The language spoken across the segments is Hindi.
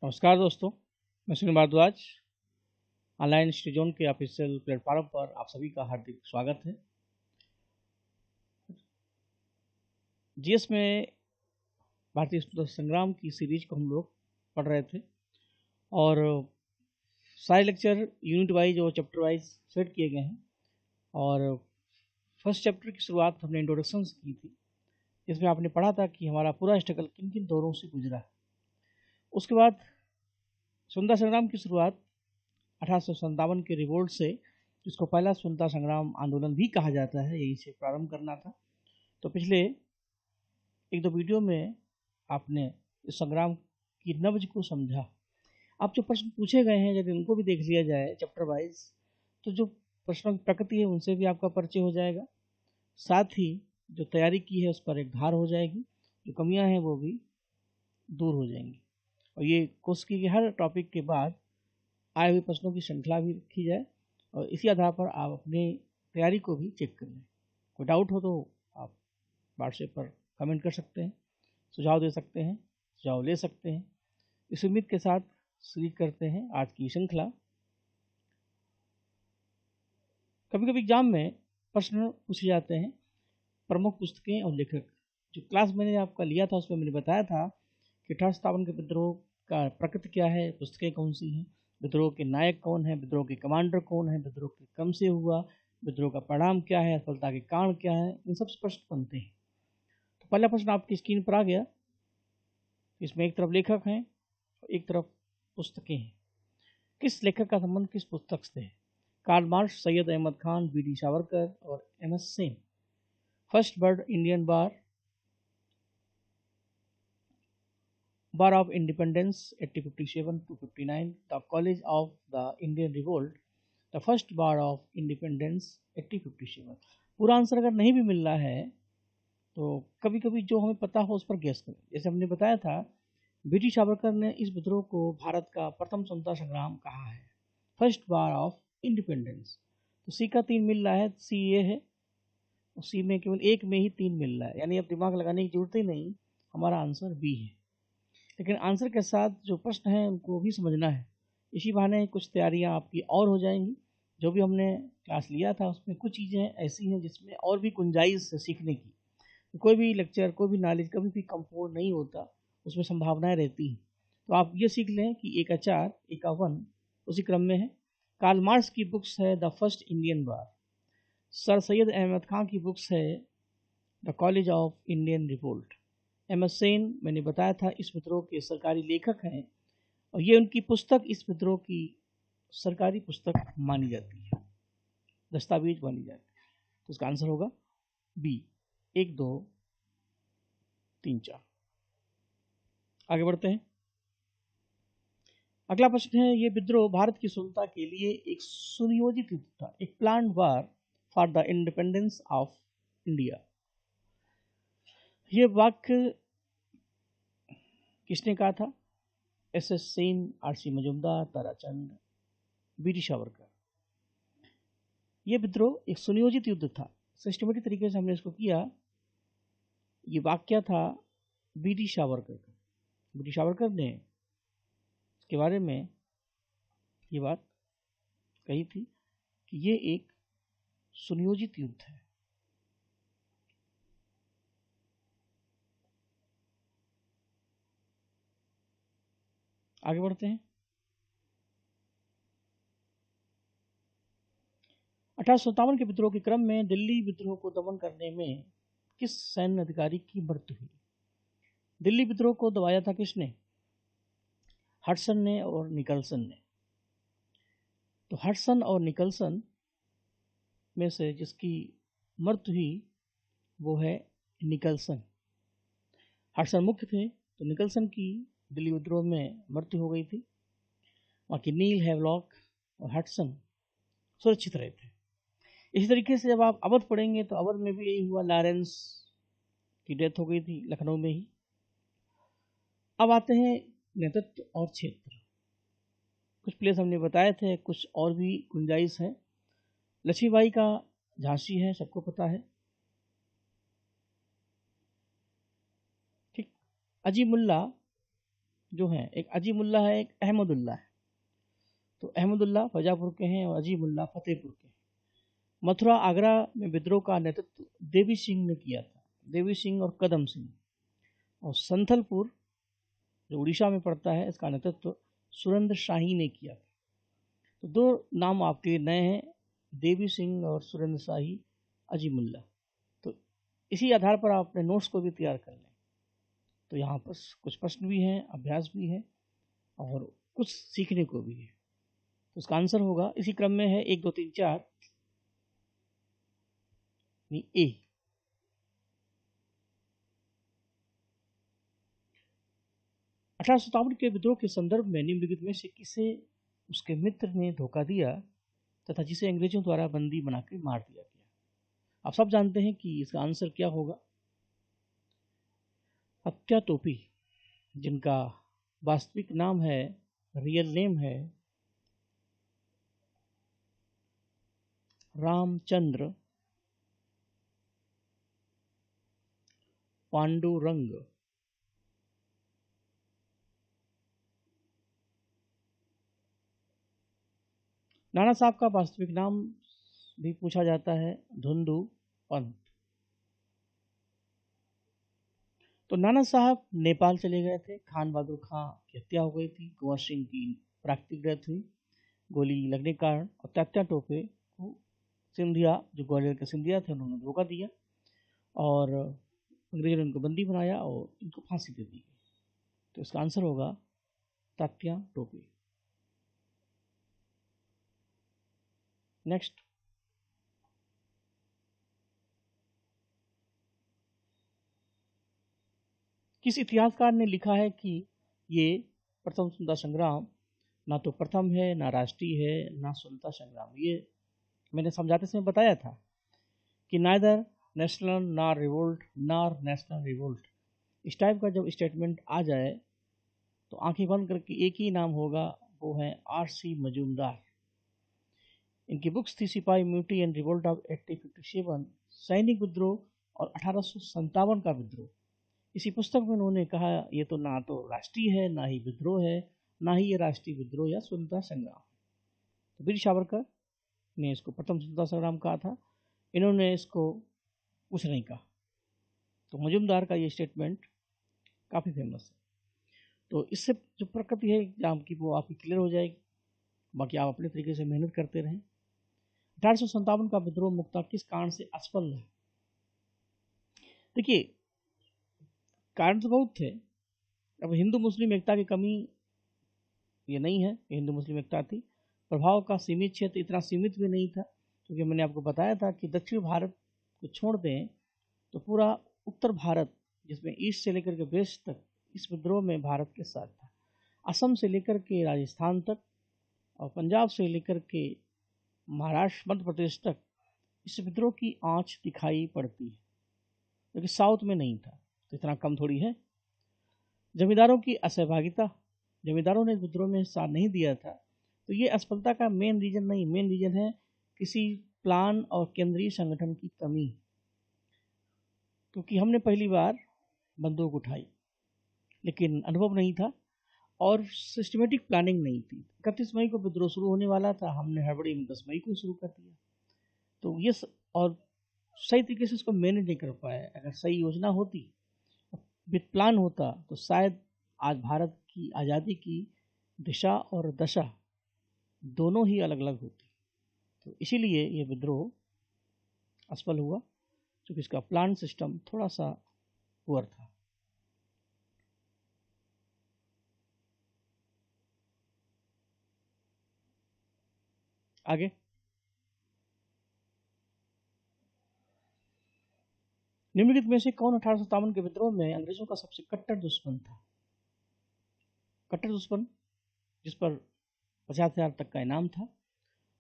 नमस्कार दोस्तों, मैं Sunil Bhardwaj. Online study zone के ऑफिशियल प्लेटफॉर्म पर आप सभी का हार्दिक स्वागत है। जीएस में भारतीय स्वतंत्रता संग्राम की सीरीज को हम लोग पढ़ रहे थे और सारे लेक्चर यूनिट वाइज और चैप्टर वाइज सेट किए गए हैं। और फर्स्ट चैप्टर की शुरुआत हमने इंट्रोडक्शन से की थी, जिसमें आपने पढ़ा था कि हमारा पूरा स्ट्रगल किन किन दौरों से गुजरा। उसके बाद स्वतंत्रता संग्राम की शुरुआत 1857 के रिवोल्ट से, जिसको पहला स्वतंत्रता संग्राम आंदोलन भी कहा जाता है, यही से प्रारंभ करना था। तो पिछले एक दो वीडियो में आपने इस संग्राम की नब्ज को समझा। अब जो प्रश्न पूछे गए हैं यदि उनको भी देख लिया जाए चैप्टर वाइज, तो जो प्रश्नों की प्रकृति है उनसे भी आपका परिचय हो जाएगा। साथ ही जो तैयारी की है उस पर एक धार हो जाएगी, जो कमियां हैं वो भी दूर हो जाएंगी। और ये कोर्स की हर टॉपिक के बाद आए हुए प्रश्नों की श्रृंखला भी रखी जाए और इसी आधार पर आप अपनी तैयारी को भी चेक कर लें। कोई डाउट हो तो आप व्हाट्सएप पर कमेंट कर सकते हैं, सुझाव दे सकते हैं, सुझाव ले सकते हैं। इस उम्मीद के साथ शुरू करते हैं आज की श्रृंखला। कभी कभी एग्जाम में प्रश्न पूछे जाते हैं प्रमुख पुस्तकें और लेखक। जो क्लास मैंने आपका लिया था उसमें मैंने बताया था कि 1857 के विद्रोह का प्रकृति क्या है, पुस्तकें कौन सी हैं, विद्रोह के नायक कौन है, विद्रोह के कमांडर कौन है, विद्रोह के क्रम से हुआ, विद्रोह का परिणाम क्या है, सफलता के कारण क्या है, इन सब प्रश्न बनते हैं। तो पहला प्रश्न आपकी स्क्रीन पर आ गया। इसमें एक तरफ लेखक हैं और एक तरफ पुस्तकें हैं। किस लेखक का संबंध किस पुस्तक से है? Karl Marx, Syed Ahmed Khan, V D Savarkar और M S Sen. First world Indian War of Independence 1857 to 59, The College of the Indian Revolt, The First War of Independence 1857। पूरा आंसर अगर नहीं भी मिल रहा है तो कभी कभी जो हमें पता हो उस पर गेस करें। जैसे हमने बताया था, ब्रिटिश सावरकर ने इस विद्रोह को भारत का प्रथम स्वतंत्रता संग्राम कहा है, फर्स्ट वार ऑफ इंडिपेंडेंस। तो सी का 3 मिल रहा है, सी ये है और सी में केवल एक में ही 3 मिल रहा है, यानी अब दिमाग लगाने की जरूरत ही नहीं, हमारा आंसर बी है। लेकिन आंसर के साथ जो प्रश्न है उनको भी समझना है। इसी बहाने कुछ तैयारियां आपकी और हो जाएंगी। जो भी हमने क्लास लिया था उसमें कुछ चीज़ें ऐसी हैं जिसमें और भी गुंजाइश है सीखने की। कोई भी लेक्चर, कोई भी नॉलेज कभी भी कंपोज नहीं होता, उसमें संभावनाएं रहती हैं। तो आप ये सीख लें कि एक का 4 एक का 1 उसी क्रम में है। कार्ल मार्क्स की बुक्स है the first Indian war. Sir Syed Ahmed Khan की बुक्स है the college of Indian revolt. MS Sen मैंने बताया था इस विद्रोह के सरकारी लेखक हैं और ये उनकी पुस्तक इस विद्रोह की सरकारी पुस्तक मानी जाती है, दस्तावेज मानी जाती है। तो इसका आंसर होगा बी, 1 2 3 4। आगे बढ़ते हैं। अगला प्रश्न है, ये विद्रोह भारत की स्वतंत्रता के लिए एक सुनियोजित युद्ध था, एक planned war for the independence of India. ये वाक्य किसने कहा था? SS. Sen, RC. Majumdar, Tarachand, VD Savarkar. ये विद्रोह एक सुनियोजित युद्ध था, सिस्टमेटिक तरीके से हमने इसको किया। ये वाक्य था वीडी सावरकर का। वीडी सावरकर ने इसके बारे में ये बात कही थी कि ये एक सुनियोजित युद्ध है। आगे बढ़ते हैं। 1857 के विद्रोह के क्रम में दिल्ली विद्रोह को दमन करने में किस सैन्य अधिकारी की मृत्यु हुई? दिल्ली विद्रोह को दबाया था किसने? हडसन ने और निकलसन ने। तो हडसन और निकलसन में से जिसकी मृत्यु हुई वो है निकलसन। हडसन मुख्य थे तो निकलसन की दिल्ली विद्रोह में मृत्यु हो गई थी। बाकी नील, हैवलॉक और हडसन सुरक्षित रहे थे। इसी तरीके से जब आप अवध पढ़ेंगे तो अवध में भी यही हुआ, लॉरेंस की डेथ हो गई थी लखनऊ में ही। अब आते हैं नेतृत्व और क्षेत्र। कुछ प्लेस हमने बताए थे, कुछ और भी गुंजाइश है। लक्ष्मीबाई का झांसी है, सबको पता है। ठीक। अजीमुल्ला जो हैं, एक अजीमुल्ला है, एक अहमदुल्ला है। तो अहमदुल्ला फैजापुर के हैं और अजीमुल्ला फतेहपुर के हैं। मथुरा आगरा में विद्रोह का नेतृत्व देवी सिंह ने किया था, देवी सिंह और कदम सिंह। और संथलपुर जो उड़ीसा में पड़ता है, इसका नेतृत्व सुरेंद्र शाही ने किया था। तो दो नाम आपके लिए नए हैं, देवी सिंह और सुरेंद्र शाही अजीमुल्ला। तो इसी आधार पर आप अपने नोट्स को भी तैयार कर लें। तो यहाँ पर कुछ प्रश्न भी हैं, अभ्यास भी है और कुछ सीखने को भी है। तो उसका आंसर होगा इसी क्रम में है 1 2 3 4 ए। 1857 के विद्रोह के संदर्भ में निम्नलिखित में से किसे उसके मित्र ने धोखा दिया तथा जिसे अंग्रेजों द्वारा बंदी बनाकर मार दिया गया? आप सब जानते हैं कि इसका आंसर क्या होगा। हत्या टोपी, जिनका वास्तविक नाम है, रियल नेम है रामचंद्र पांडुरंग। नाना साहब का वास्तविक नाम भी पूछा जाता है, धुंधु पंत। तो नाना साहब नेपाल चले गए थे, खान बहादुर खां की हत्या हो गई थी, कुंवर सिंह की प्राकृतिक डेथ हुई गोली लगने के कारण, और तात्या टोपे को सिंधिया, जो ग्वालियर के सिंधिया थे, उन्होंने धोखा दिया और अंग्रेजों ने उनको बंदी बनाया और इनको फांसी दे दी गई। तो इसका आंसर होगा तात्या टोपे। नेक्स्ट, किस इतिहासकार ने लिखा है कि ये प्रथम स्वतंत्रता संग्राम ना तो प्रथम है, ना राष्ट्रीय है, ना स्वतंत्रता संग्राम? ये मैंने समझाते समय बताया था कि नाइदर नेशनल नार रिवोल्ट नार नेशनल रिवोल्ट। इस टाइप का जब स्टेटमेंट आ जाए तो आंखें बंद करके एक ही नाम होगा, वो है R.C. मजूमदार। इनकी बुक्स थी सिपाही म्यूटी एंड रिवोल्ट ऑफ 1857, सैनिक विद्रोह और 1857 का विद्रोह। इसी पुस्तक में उन्होंने कहा ये तो ना तो राष्ट्रीय है, ना ही विद्रोह है, ना ही ये राष्ट्रीय विद्रोह या स्वतंत्रता संग्राम। तो वीर सावरकर ने इसको प्रथम स्वतंत्रता संग्राम कहा था, इन्होंने इसको कुछ नहीं कहा। तो मजूमदार का ये स्टेटमेंट काफ़ी फेमस है। तो इससे जो प्रकृति है एग्जाम की वो आपकी क्लियर हो जाएगी। बाकी आप अपने तरीके से मेहनत करते रहें। 1857 का विद्रोह मुक्ता किस कारण से असफल रहा? देखिए, कारण तो बहुत थे। अब हिंदू मुस्लिम एकता की कमी ये नहीं है, हिंदू मुस्लिम एकता थी। प्रभाव का सीमित क्षेत्र इतना सीमित भी नहीं था, क्योंकि मैंने आपको बताया था कि दक्षिण भारत को छोड़ दें तो पूरा उत्तर भारत, जिसमें ईस्ट से लेकर के वेस्ट तक, इस विद्रोह में भारत के साथ था। असम से लेकर के राजस्थान तक और पंजाब से लेकर के महाराष्ट्र मध्य प्रदेश तक इस विद्रोह की आंच दिखाई पड़ती है, क्योंकि साउथ में नहीं था। तो इतना कम थोड़ी है। जमींदारों की असहभागिता, जमींदारों ने विद्रोह में हिस्सा नहीं दिया था। तो ये असफलता का मेन रीजन नहीं, मेन रीजन है किसी प्लान और केंद्रीय संगठन की कमी। क्योंकि हमने पहली बार बंदूक उठाई लेकिन अनुभव नहीं था और सिस्टमेटिक प्लानिंग नहीं थी। 31 मई को विद्रोह शुरू होने वाला था, हमने हड़बड़ी में 10 मई को शुरू कर दिया। तो ये और सही तरीके से इसको मैनेज नहीं कर पाए। अगर सही योजना होती, विथ प्लान होता, तो शायद आज भारत की आज़ादी की दिशा और दशा दोनों ही अलग अलग होती। तो इसीलिए ये विद्रोह असफल हुआ, क्योंकि इसका प्लान सिस्टम थोड़ा सा पुअर था। आगे, निम्नलिखित में से कौन 1857 के विद्रोह में अंग्रेजों का सबसे कट्टर दुश्मन था? कट्टर दुश्मन जिस पर 50,000 तक का इनाम था,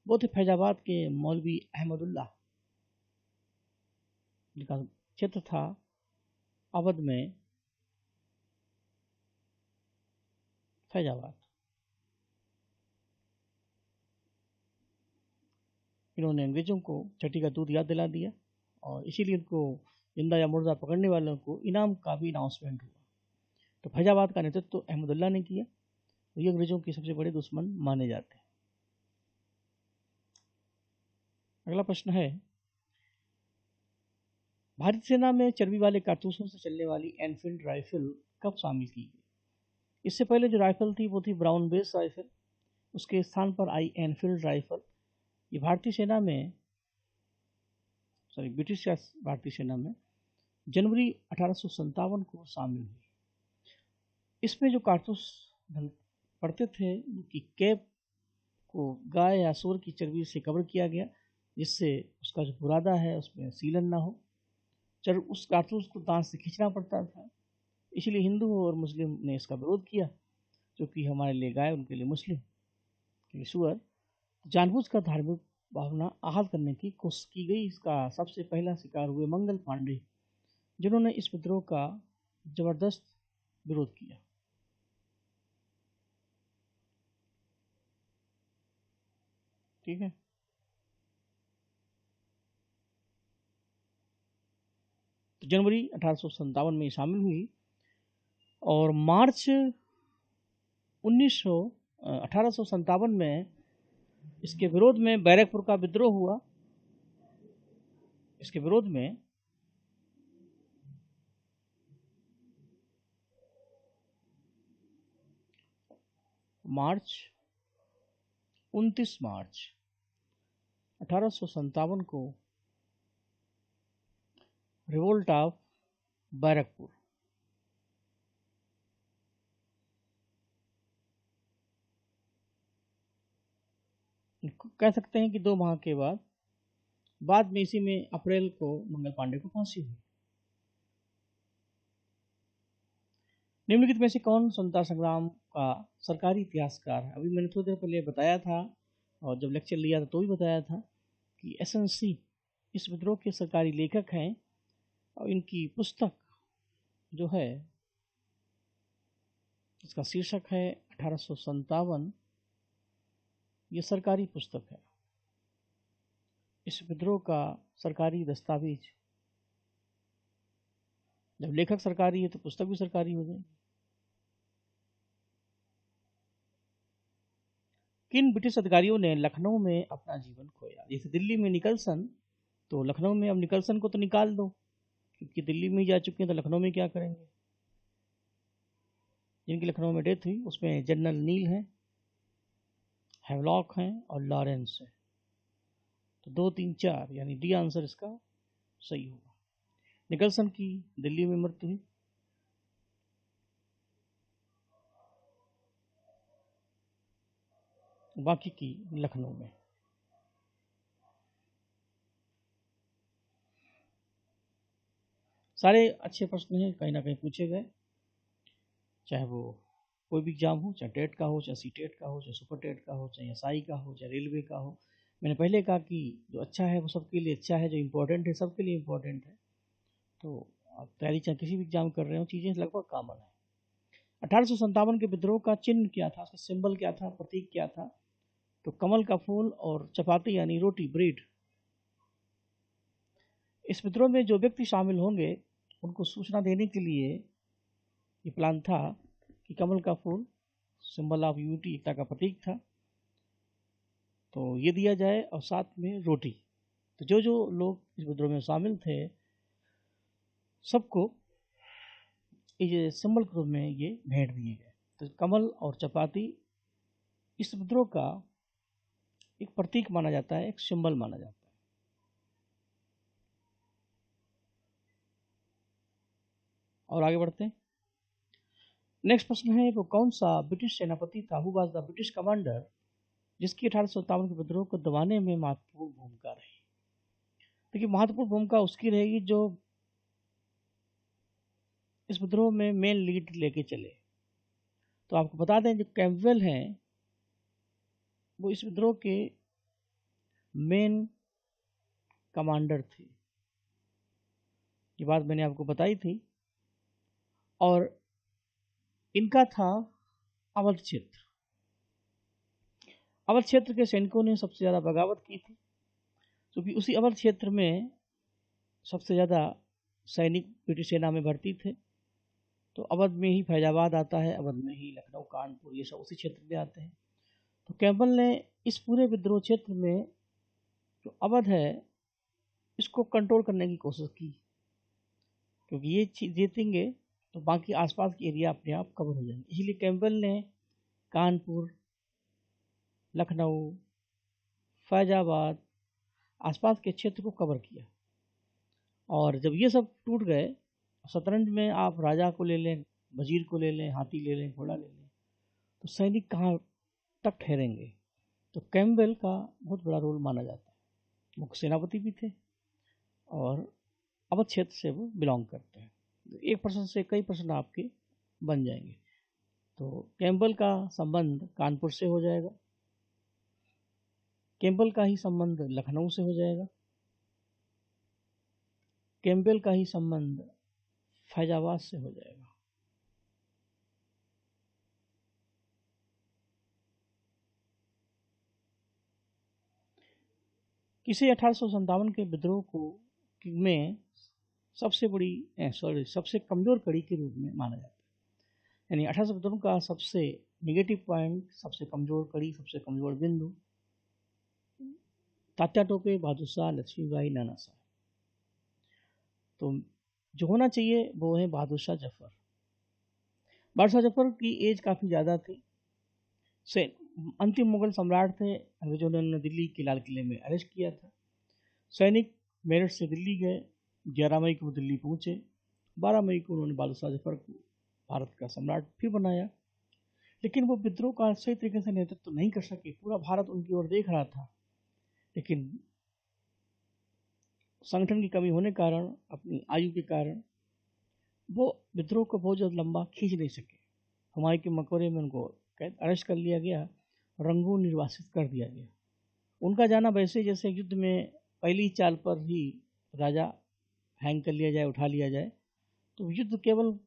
वो थे फैजाबाद के मौलवी अहमदुल्ला, जिनका क्षेत्र था अवध में फैजाबाद। इन्होंने अंग्रेजों को छठी का दूध याद दिला दिया और इसीलिए इनको जिंदा या मुर्दा पकड़ने वालों को इनाम का भी अनाउंसमेंट हुआ। तो फैजाबाद का नेतृत्व तो अहमदुल्ला ने किया, तो ये अंग्रेजों के सबसे बड़े दुश्मन माने जाते हैं। अगला प्रश्न है, भारतीय सेना में चर्बी वाले कारतूसों से चलने वाली एनफील्ड राइफल कब शामिल की गई? इससे पहले जो राइफल थी वो थी ब्राउन बेस राइफल, उसके स्थान पर आई एनफील्ड राइफल। ये भारतीय सेना में ब्रिटिश या भारतीय सेना में जनवरी 1857 को शामिल हुई। इसमें जो कारतूस पड़ते थे उनकी कैप को गाय या सूअर की चर्बी से कवर किया गया, जिससे उसका जो बुरादा है उसमें सीलन ना हो। उस कारतूस को दांत से खींचना पड़ता था, इसलिए हिंदू और मुस्लिम ने इसका विरोध किया, जो कि हमारे लिए गाय उनके लिए मुस्लिम के लिए सूअर। जानबूझकर धार्मिक भावना आहत करने की कोशिश की गई। इसका सबसे पहला शिकार हुए मंगल पांडे, जिन्होंने इस विद्रोह का जबरदस्त विरोध किया। ठीक है, तो जनवरी 1857 में शामिल हुई और मार्च 1857 में इसके विरोध में बैरकपुर का विद्रोह हुआ। इसके विरोध में मार्च 29 मार्च 1857 को रिवोल्ट ऑफ बैरकपुर, कह सकते हैं कि 2 माह के बाद में इसी में अप्रैल को मंगल पांडे को फांसी हुई। निम्नलिखित में से कौन स्वतंत्रता संग्राम का सरकारी इतिहासकार है? अभी मैंने थोड़ी देर पहले बताया था और जब लेक्चर लिया था तो भी बताया था कि एसएनसी इस विद्रोह के सरकारी लेखक हैं और इनकी पुस्तक जो है इसका शीर्षक है 1857। ये सरकारी पुस्तक है। इस विद्रोह का सरकारी दस्तावेज, जब लेखक सरकारी है तो पुस्तक भी सरकारी हो जाएगी। किन ब्रिटिश अधिकारियों ने लखनऊ में अपना जीवन खोया? जैसे दिल्ली में निकलसन, तो लखनऊ में अब निकलसन को तो निकाल दो, क्योंकि दिल्ली में ही जा चुके हैं, तो लखनऊ में क्या करेंगे? जिनकी लखनऊ में डेथ हुई उसमें जनरल नील हैं, हैवलॉक हैं और लॉरेंस हैं। तो 2, 3, 4 यानी डी आंसर इसका सही होगा। निकलसन की दिल्ली में मृत्यु हुई, बाकी की लखनऊ में। सारे अच्छे प्रश्न हैं, कहीं ना कहीं पूछे गए, चाहे वो कोई भी एग्जाम हो, चाहे टेट का हो, चाहे सीटेट का हो, चाहे सुपर टेट का हो, चाहे एसआई का हो, चाहे रेलवे का हो। मैंने पहले कहा कि जो अच्छा है वो सबके लिए अच्छा है, जो इम्पोर्टेंट है सबके लिए इम्पोर्टेंट है। तो आप तैयारी चाहे किसी भी एग्जाम कर रहे हो, चीज़ें लगभग कॉमन है। 1857 के विद्रोह का चिन्ह क्या था, उसका सिंबल क्या था, प्रतीक क्या था? तो कमल का फूल और चपाती यानी रोटी, ब्रेड। इस विद्रोह में जो व्यक्ति शामिल होंगे उनको सूचना देने के लिए ये प्लान था कि कमल का फूल सिंबल ऑफ यूनिटी, एकता का प्रतीक था, तो ये दिया जाए और साथ में रोटी। तो जो जो लोग इस विद्रोह में शामिल थे सबको ये सिंबल के रूप में ये भेंट दिए गए। तो कमल और चपाती इस विद्रोह का एक प्रतीक माना जाता है, एक सिंबल माना जाता है। और आगे बढ़ते हैं। नेक्स्ट प्रश्न है, वो कौन सा ब्रिटिश सेनापति था, who was the British commander, जिसकी 1857 के विद्रोह को दबाने में महत्वपूर्ण भूमिका रही? देखिए, महत्वपूर्ण भूमिका उसकी रहेगी जो इस विद्रोह में मेन लीड लेके चले। तो आपको बता दें, जो कैंपबेल हैं वो इस विद्रोह के मेन कमांडर थे, ये बात मैंने आपको बताई थी। और इनका था अवध क्षेत्र। अवध क्षेत्र के सैनिकों ने सबसे ज़्यादा बगावत की थी, क्योंकि उसी अवध क्षेत्र में सबसे ज़्यादा सैनिक ब्रिटिश सेना में भर्ती थे। तो अवध में ही फैजाबाद आता है, अवध में ही लखनऊ, कानपुर, ये सब उसी क्षेत्र में आते हैं। तो कैंपबेल ने इस पूरे विद्रोह क्षेत्र में जो अवध है इसको कंट्रोल करने की कोशिश की, क्योंकि ये चीज जीतेंगे तो बाकी आसपास के एरिया अपने आप कवर हो जाएंगे। इसलिए कैंपबेल ने कानपुर, लखनऊ, फैजाबाद आसपास के क्षेत्र को कवर किया। और जब ये सब टूट गए, शतरंज में आप राजा को ले लें, वजीर को ले लें, हाथी ले लें, घोड़ा ले लें, तो सैनिक कहाँ तक ठहरेंगे। तो कैंपबेल का बहुत बड़ा रोल माना जाता है। वो सेनापति भी थे और अवध क्षेत्र से वो बिलोंग करते हैं। एक प्रश्न से कई प्रश्न आपके बन जाएंगे। तो कैंपबेल का संबंध कानपुर से हो जाएगा, कैंपबेल का ही संबंध लखनऊ से हो जाएगा, कैंपबेल का ही संबंध फैजाबाद से हो जाएगा। किसी 1857 के विद्रोह को में सबसे कमजोर कड़ी के रूप में माना जाता है। यानी 1857 का सबसे नेगेटिव पॉइंट, सबसे कमजोर कड़ी, सबसे कमजोर बिंदु तात्या टोपे, बहादुर शाह, लक्ष्मीबाई, नाना साहब। तो जो होना चाहिए वो है बहादुर शाह जफर। बहादुर शाह जफर की एज काफ़ी ज़्यादा थी, से अंतिम मुगल सम्राट थे। अंग्रेजों ने उन्हें दिल्ली के लाल किले में अरेस्ट किया था। सैनिक मेरठ से दिल्ली गए, 11 मई को दिल्ली पहुंचे, 12 मई को उन्होंने बहादुर शाह जफर को भारत का सम्राट फिर बनाया। लेकिन वो विद्रोह का सही तरीके से नेतृत्व नहीं कर सके। पूरा भारत उनकी ओर देख रहा था, लेकिन संगठन की कमी होने के कारण, अपनी आयु के कारण वो विद्रोह को बहुत ज़्यादा लंबा खींच नहीं सके। हुमायूं के मकबरे में उनको अरेस्ट कर लिया गया, रंगून निर्वासित कर दिया गया। उनका जाना वैसे जैसे युद्ध में पहली चाल पर ही राजा हैंग कर लिया जाए, उठा लिया जाए। तो युद्ध केवल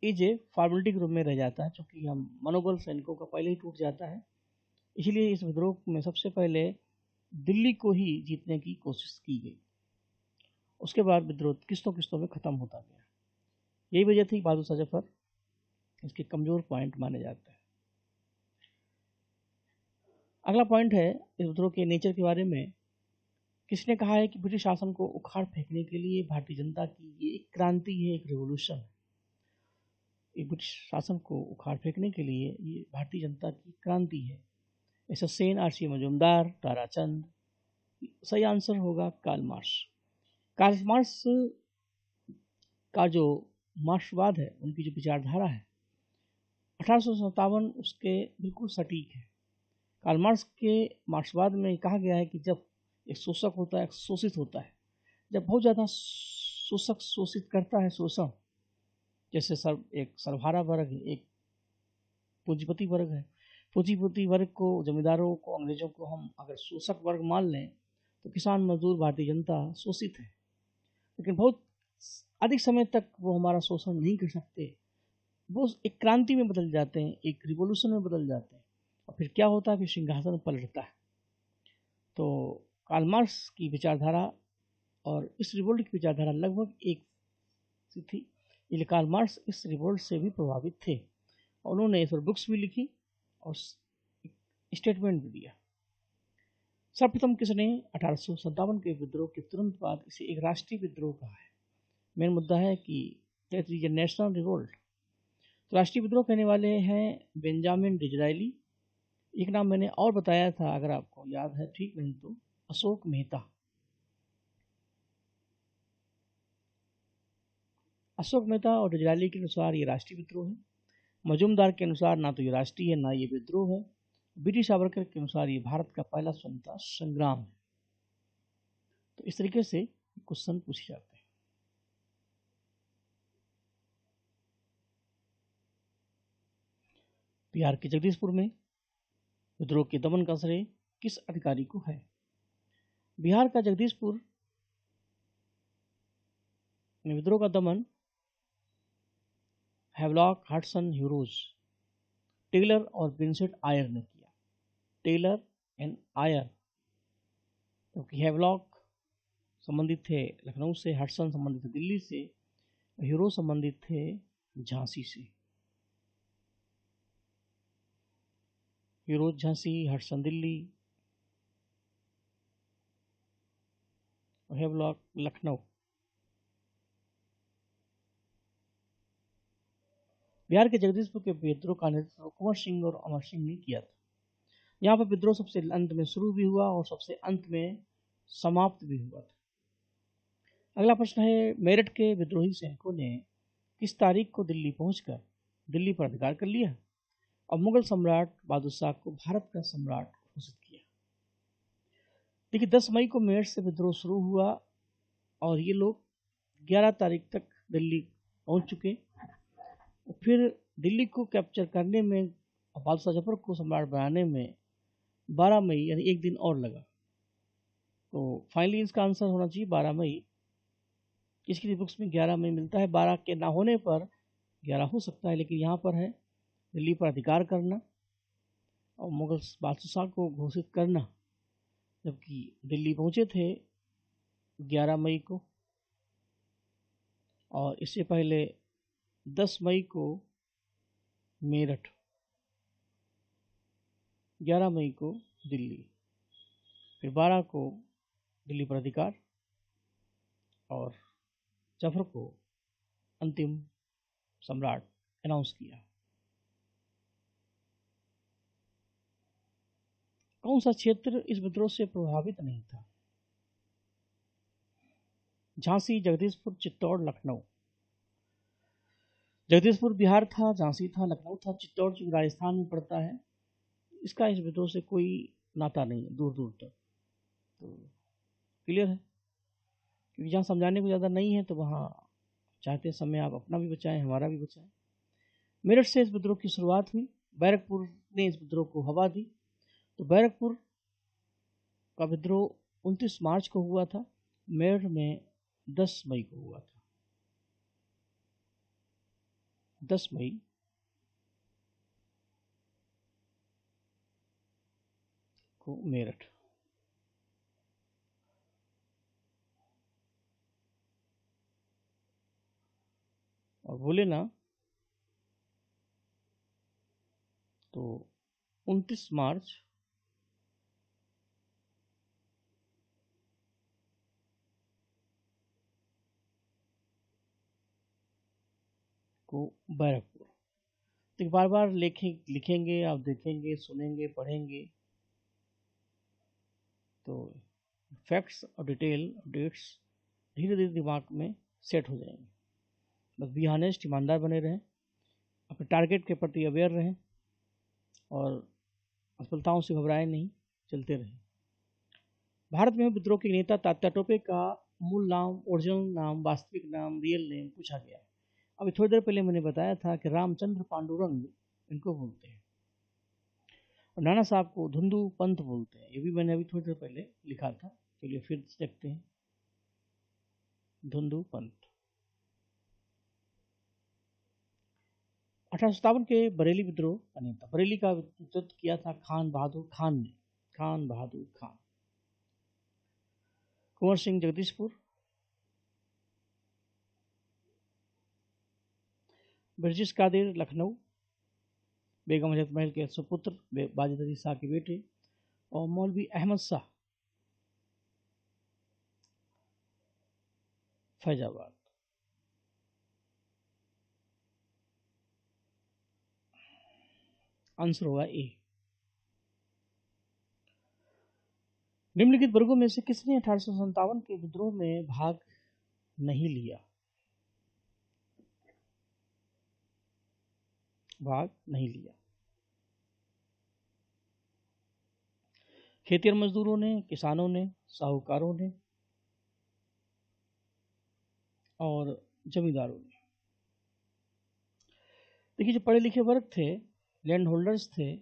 ए फॉर्मेलिटी के रूप में रह जाता है, क्योंकि हम मनोबल सैनिकों का पहले ही टूट जाता है। इसलिए इस विद्रोह में सबसे पहले दिल्ली को ही जीतने की कोशिश की गई। उसके बाद विद्रोह किस्तों किस्तों में ख़त्म होता गया। यही वजह थी बहादुर शाह जफर इसके कमज़ोर पॉइंट माने जाते हैं। अगला पॉइंट है इस विद्रोह के नेचर के बारे में। किसने कहा है कि ब्रिटिश शासन को उखाड़ फेंकने के लिए भारतीय जनता की ये एक क्रांति है, एक रिवोल्यूशन है। ये ब्रिटिश शासन को उखाड़ फेंकने के लिए ये भारतीय जनता की क्रांति है। ऐसा सेन, आर.सी. मजूमदार, ताराचंद। सही आंसर होगा कार्ल मार्क्स। कार्ल मार्क्स का जो मार्क्सवाद है, उनकी जो विचारधारा है 1857 उसके बिल्कुल सटीक है। कार्ल मार्क्स के मार्क्सवाद में कहा गया है कि जब एक शोषक होता है, एक शोषित होता है, जब बहुत ज़्यादा शोषक शोषित करता है शोषण, जैसे एक सर्वहारा वर्ग है, एक पूंजीपति वर्ग है। पूंजीपति वर्ग को, जमींदारों को, अंग्रेजों को हम अगर शोषक वर्ग मान लें तो किसान, मजदूर, भारतीय जनता शोषित है। लेकिन बहुत अधिक समय तक वो हमारा शोषण नहीं कर सकते। वो एक क्रांति में बदल जाते हैं, एक रिवोल्यूशन में बदल जाते हैं, और फिर क्या होता है, फिर सिंहासन पलटता है। तो कार्ल मार्क्स की विचारधारा और इस रिवोल्ट की विचारधारा लगभग एक सी थी। इसलिए कार्ल मार्क्स इस रिवोल्ट से भी प्रभावित थे और उन्होंने इस पर बुक्स भी लिखी और स्टेटमेंट भी दिया। सर्वप्रथम किसने 1857 के विद्रोह के तुरंत बाद इसे एक राष्ट्रीय विद्रोह कहा है। मेन मुद्दा है कि that is a national revolt. तो राष्ट्रीय विद्रोह कहने वाले हैं बेंजामिन डिज़रायली। एक नाम मैंने और बताया था, अगर आपको याद है, ठीक नहीं तो अशोक मेहता। अशोक मेहता और डिज़रायली के अनुसार ये राष्ट्रीय विद्रोह है। मजूमदार के अनुसार ना तो ये राष्ट्रीय है ना ये विद्रोह है। ब्रिटिश सावरकर के अनुसार ये भारत का पहला स्वतंत्रता संग्राम है। तो इस तरीके से क्वेश्चन पूछे जाते हैं। बिहार के जगदीशपुर में विद्रोह के दमन का श्रेय किस अधिकारी को है। बिहार का जगदीशपुर में विद्रोह का दमन हैवलॉक, हडसन, ह्यूरोज, टेलर और विंसेंट आयर ने किया। टेलर एंड आयर, क्योंकि हैवलॉक संबंधित थे लखनऊ से, हडसन संबंधित थे दिल्ली से, हीरो संबंधित थे झांसी से। Firoz Jhansi, Hudson Delhi, Havelock Lucknow. बिहार के जगदीशपुर के विद्रोह का नेतृत्व कुंवर सिंह और अमर सिंह ने किया था। यहाँ पर विद्रोह सबसे अंत में शुरू भी हुआ और सबसे अंत में समाप्त भी हुआ था। अगला प्रश्न है, मेरठ के विद्रोही सैनिकों ने किस तारीख को दिल्ली पहुंचकर दिल्ली पर अधिकार कर लिया और मुगल सम्राट बहादुर शाह को भारत का सम्राट घोषित किया? देखिए, 10 मई को मेरठ से विद्रोह शुरू हुआ और ये लोग 11 तारीख तक दिल्ली पहुंच चुके। फिर दिल्ली को कैप्चर करने में और बहादुर शाह जफर को सम्राट बनाने में 12 मई यानी एक दिन और लगा। तो फाइनली इसका आंसर होना चाहिए 12 मई। किसी किसी बुक्स में 11 मई मिलता है, 12 के ना होने पर 11 हो सकता है, लेकिन यहाँ पर है दिल्ली पर अधिकार करना और मुगल बादशाह को घोषित करना, जबकि दिल्ली पहुँचे थे 11 मई को और इससे पहले 10 मई को मेरठ, 11 मई को दिल्ली, फिर 12 को दिल्ली पर अधिकार और जफर को अंतिम सम्राट अनाउंस किया। कौन सा क्षेत्र इस विद्रोह से प्रभावित नहीं था? झांसी, जगदीशपुर, चित्तौड़, लखनऊ। जगदीशपुर बिहार था, झांसी था, लखनऊ था, चित्तौड़ जो राजस्थान में पड़ता है। इसका इस विद्रोह से कोई नाता नहीं है दूर दूर तक। तो क्लियर है, क्योंकि जहाँ समझाने को ज़्यादा नहीं है तो वहाँ चाहते समय आप अपना भी बचाएं, हमारा भी बचाएं। मेरठ से इस विद्रोह की शुरुआत हुई। बैरकपुर ने इस विद्रोह को हवा दी। तो बैरकपुर का विद्रोह 29 मार्च को हुआ था, मेरठ में 10 मई को हुआ था। 10 मई को मेरठ। और बोले ना तो 29 मार्च को बैरकपुर। तो बार बार लिखेंगे, आप देखेंगे, सुनेंगे, पढ़ेंगे तो फैक्ट्स और डिटेल डेट्स धीरे धीरे दिमाग में सेट हो जाएंगे। बस बी ऑनेस्ट, ईमानदार बने रहें, अपने टारगेट के प्रति अवेयर रहें और असफलताओं से घबराएं नहीं, चलते रहें। भारत में विद्रोह के नेता तात्या टोपे का मूल नाम, ओरिजिनल नाम, वास्तविक नाम, रियल नेम पूछा गया। अभी थोड़ी देर पहले मैंने बताया था कि रामचंद्र पांडुरंग इनको बोलते हैं और नाना साहब को धुंधु पंत बोलते हैं। ये भी मैंने अभी थोड़ी देर पहले लिखा था, चलिए फिर देखते हैं। धुंधु पंत 1857 के बरेली विद्रोह का नेता। बरेली का नेतृत्व किया था खान बहादुर खान ने। खान बहादुर खान। कुंवर सिंह जगदीशपुर। ब्रिजेश कादिर लखनऊ, बेगम हजरत महल के सुपुत्र बाजिद अली शाह के बेटे, और मौलवी अहमद शाह फैजाबाद। आंसर होगा ए। निम्नलिखित वर्गों में से किसने 1857 के विद्रोह में भाग नहीं लिया? भाग नहीं लिया। खेतिहर मजदूरों ने, किसानों ने, साहूकारों ने और जमींदारों ने। देखिए, जो पढ़े लिखे वर्ग थे, लैंड होल्डर्स थे,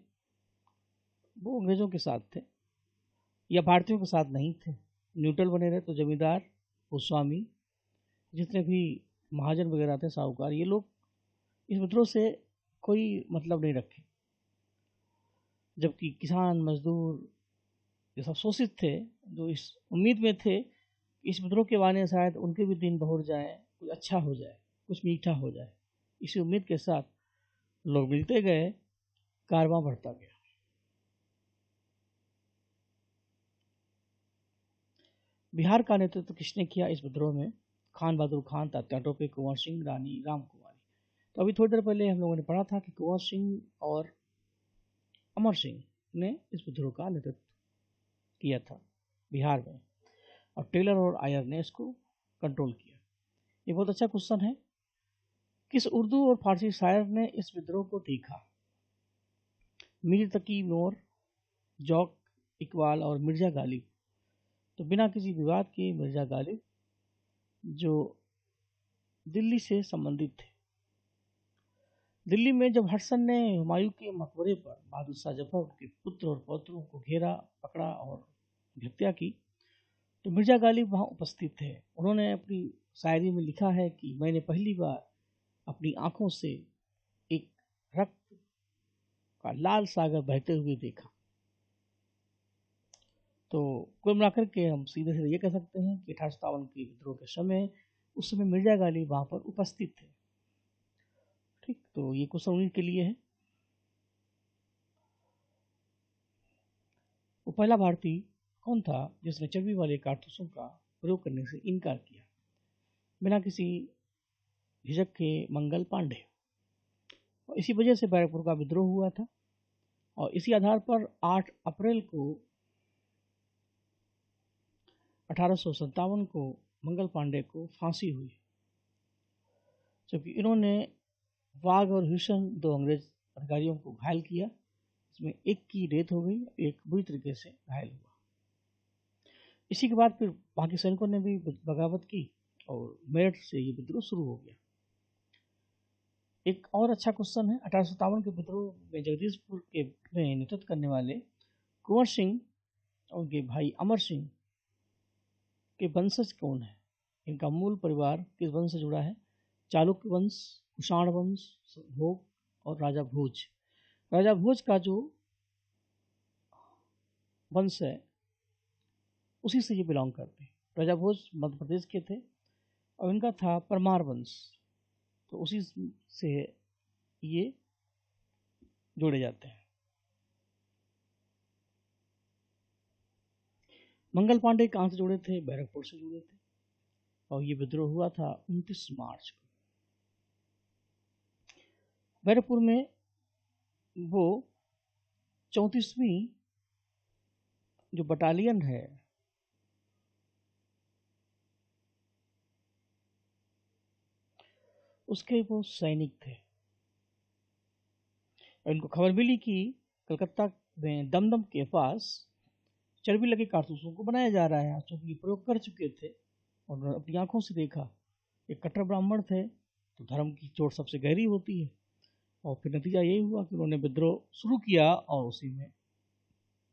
वो अंग्रेजों के साथ थे या भारतीयों के साथ नहीं थे, न्यूट्रल बने रहे। तो जमींदार, भूस्वामी, जितने भी महाजन वगैरह थे, साहूकार, ये लोग इस विद्रोह से कोई मतलब नहीं रखे। जबकि किसान, मजदूर ये सब शोषित थे, जो इस उम्मीद में थे इस विद्रोह के बहाने शायद उनके भी दिन बहुर जाए, कुछ अच्छा हो जाए, कुछ मीठा हो जाए। इसी उम्मीद के साथ लोग मिलते गए, कारवां बढ़ता गया। बिहार का नेतृत्व किसने किया इस विद्रोह में? खान बहादुर खान, तात्या टोपे, कुंवर सिंह, रानी राम कुमारी। तो अभी थोड़ी देर पहले हम लोगों ने पढ़ा था कि कुंवर सिंह और अमर सिंह ने इस विद्रोह का नेतृत्व किया था बिहार में, और टेलर और आयर ने इसको कंट्रोल किया। ये बहुत अच्छा क्वेश्चन है। किस उर्दू और फारसी शायर ने इस विद्रोह को देखा? मीर तकी नूर, जौक इकबाल और मिर्जा गालिब। तो बिना किसी विवाद के मिर्जा गालिब, जो दिल्ली से संबंधित थे। दिल्ली में जब हडसन ने हुमायूं के मकबरे पर बहादुर शाह जफर के पुत्र और पौत्रों को घेरा, पकड़ा और हत्या की, तो मिर्जा गालिब वहाँ उपस्थित थे। उन्होंने अपनी शायरी में लिखा है कि मैंने पहली बार अपनी आंखों से एक रक्त का लाल सागर बहते हुए देखा। तो कुल मिलाकर के हम सीधे सीधे ये कह सकते हैं कि 1857 के विद्रोह के समय, उस समय मिर्जा गालिब वहाँ पर उपस्थित थे। ठीक, तो ये क्वेश्चन उन्हीं के लिए है। वो पहला भारतीय कौन था जिसने चर्बी वाले कारतूसों का प्रयोग करने से इनकार किया? बिना किसी झिझक के मंगल पांडे। और इसी वजह से बैरकपुर का विद्रोह हुआ था, और इसी आधार पर 8 अप्रैल को 1857 को मंगल पांडे को फांसी हुई, जबकि इन्होंने वाघ और ह्यूसन, 2 अंग्रेज अधिकारियों को घायल किया। इसमें एक की डेथ हो गई, एक बुरी तरीके से घायल हुआ। इसी के बाद फिर बाकी सैनिकों ने भी बगावत की और मेरठ से ये विद्रोह शुरू हो गया। एक और अच्छा क्वेश्चन है, 1857 के विद्रोह में जगदीशपुर के में नेतृत्व करने वाले कुंवर सिंह और उनके भाई अमर सिंह के वंशज कौन है? इनका मूल परिवार किस वंश से जुड़ा है? चालुक्य वंश, कुषाण वंश, भोग और राजा भोज। राजा भोज का जो वंश है उसी से ये बिलोंग करते हैं। राजा भोज मध्य प्रदेश के थे और इनका था परमार वंश, तो उसी से ये जोड़े जाते हैं। मंगल पांडे कहाँ से जुड़े थे? बैरकपुर से जुड़े थे, और ये विद्रोह हुआ था 29 मार्च को। बैरकपुर में वो 34वीं जो बटालियन है उसके वो सैनिक थे, और इनको खबर मिली कि कलकत्ता में दमदम के पास चर्बी लगे कारतूसों को बनाया जा रहा है, क्योंकि प्रयोग कर चुके थे और अपनी आंखों से देखा। एक कट्टर ब्राह्मण थे, तो धर्म की चोट सबसे गहरी होती है, और फिर नतीजा यही हुआ कि उन्होंने विद्रोह शुरू किया और उसी में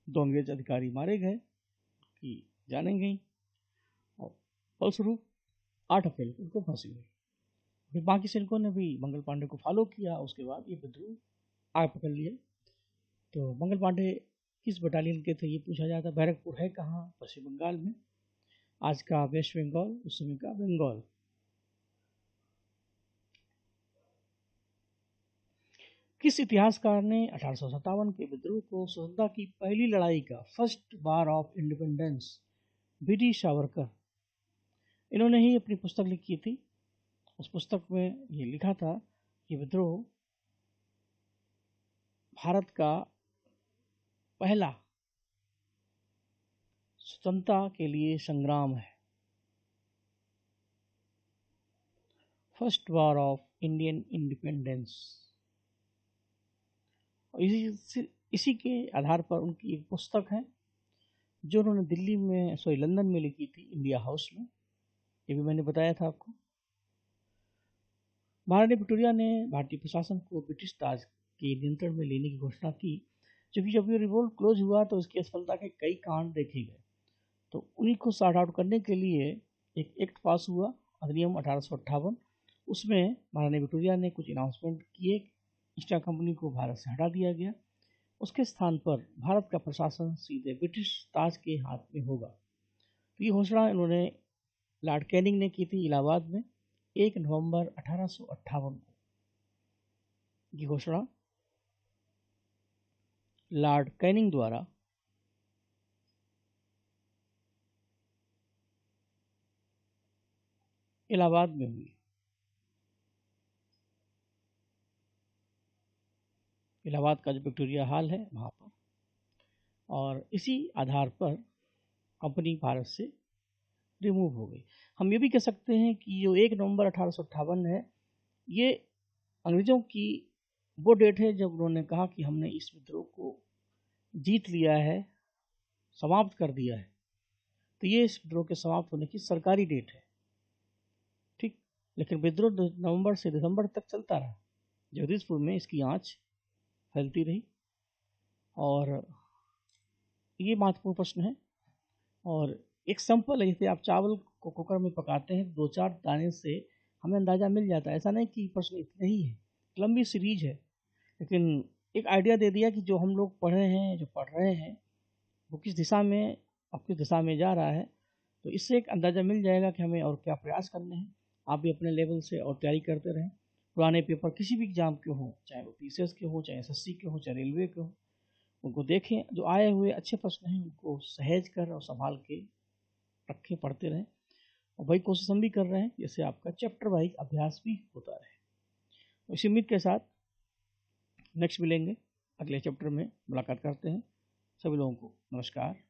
2 अंग्रेज अधिकारी मारे गए कि जाने गई, और फलस्वरूप 8 अप्रैल को उनको फांसी हुई। फिर बाकी सैनिकों ने भी मंगल पांडे को फॉलो किया, उसके बाद ये विद्रोह आग पकड़ लिया। तो मंगल पांडे किस बटालियन के थे ये पूछा जाता। बैरकपुर है कहाँ? पश्चिम बंगाल में, आज का वेस्ट बंगाल, उस समय का बंगाल। किस इतिहासकार ने 1857 के विद्रोह को स्वतंत्रता की पहली लड़ाई का, first war of independence, BD Savarkar, इन्होंने ही अपनी पुस्तक लिखी थी। उस पुस्तक में ये लिखा था कि विद्रोह भारत का पहला स्वतंत्रता के लिए संग्राम है, first war of Indian independence. इसी के आधार पर उनकी एक पुस्तक है जो उन्होंने दिल्ली में, लंदन में लिखी थी, इंडिया हाउस में। ये भी मैंने बताया था आपको। महारानी विक्टोरिया ने भारतीय प्रशासन को ब्रिटिश ताज के नियंत्रण में लेने की घोषणा की, क्योंकि जब ये रिवोल्ट क्लोज हुआ तो उसकी असफलता के कई कांड देखे गए। तो उन्हीं को सॉर्ट आउट करने के लिए एक एक्ट पास हुआ, अधिनियम 1858। उसमें महारानी विक्टोरिया ने कुछ अनाउंसमेंट किए, ईस्ट इंडिया कंपनी को भारत से हटा दिया गया, उसके स्थान पर भारत का प्रशासन सीधे ब्रिटिश ताज के हाथ में होगा। तो ये घोषणा इन्होंने लॉर्ड कैनिंग ने की थी इलाहाबाद में, 1 नवंबर 1858 को की घोषणा लॉर्ड कैनिंग द्वारा इलाहाबाद में हुई। इलाहाबाद का जो विक्टोरिया हॉल है वहाँ पर, और इसी आधार पर कंपनी भारत से रिमूव हो गई। हम ये भी कह सकते हैं कि जो 1 नवंबर 1858 है, ये अंग्रेज़ों की वो डेट है जब उन्होंने कहा कि हमने इस विद्रोह को जीत लिया है, समाप्त कर दिया है। तो ये इस विद्रोह के समाप्त होने की सरकारी डेट है, ठीक। लेकिन विद्रोह नवंबर से दिसंबर तक चलता रहा। जगदीशपुर में इसकी आँच फैलती रही, और ये महत्वपूर्ण प्रश्न है। और एक सिंपल है, जैसे आप चावल को कुकर में पकाते हैं, 2-4 दाने से हमें अंदाज़ा मिल जाता है। ऐसा नहीं कि प्रश्न इतने ही है, लंबी सीरीज है, लेकिन एक आइडिया दे दिया कि जो हम लोग पढ़ रहे हैं, जो पढ़ रहे हैं, वो किस दिशा में, अब किस दिशा में जा रहा है। तो इससे एक अंदाज़ा मिल जाएगा कि हमें और क्या प्रयास करने हैं। आप भी अपने लेवल से और तैयारी करते रहें। पुराने पेपर किसी भी एग्ज़ाम के हों, चाहे वो पीसीएस के हों, चाहे एसएससी के हों, चाहे रेलवे के हों, उनको देखें। जो आए हुए अच्छे प्रश्न हैं उनको सहेज कर और संभाल के रखें, पढ़ते रहें। और वही कोशिश हम भी कर रहे हैं, जैसे आपका चैप्टर वाइज अभ्यास भी होता रहे। तो इसी उम्मीद के साथ नेक्स्ट मिलेंगे, अगले चैप्टर में मुलाकात करते हैं। सभी लोगों को नमस्कार।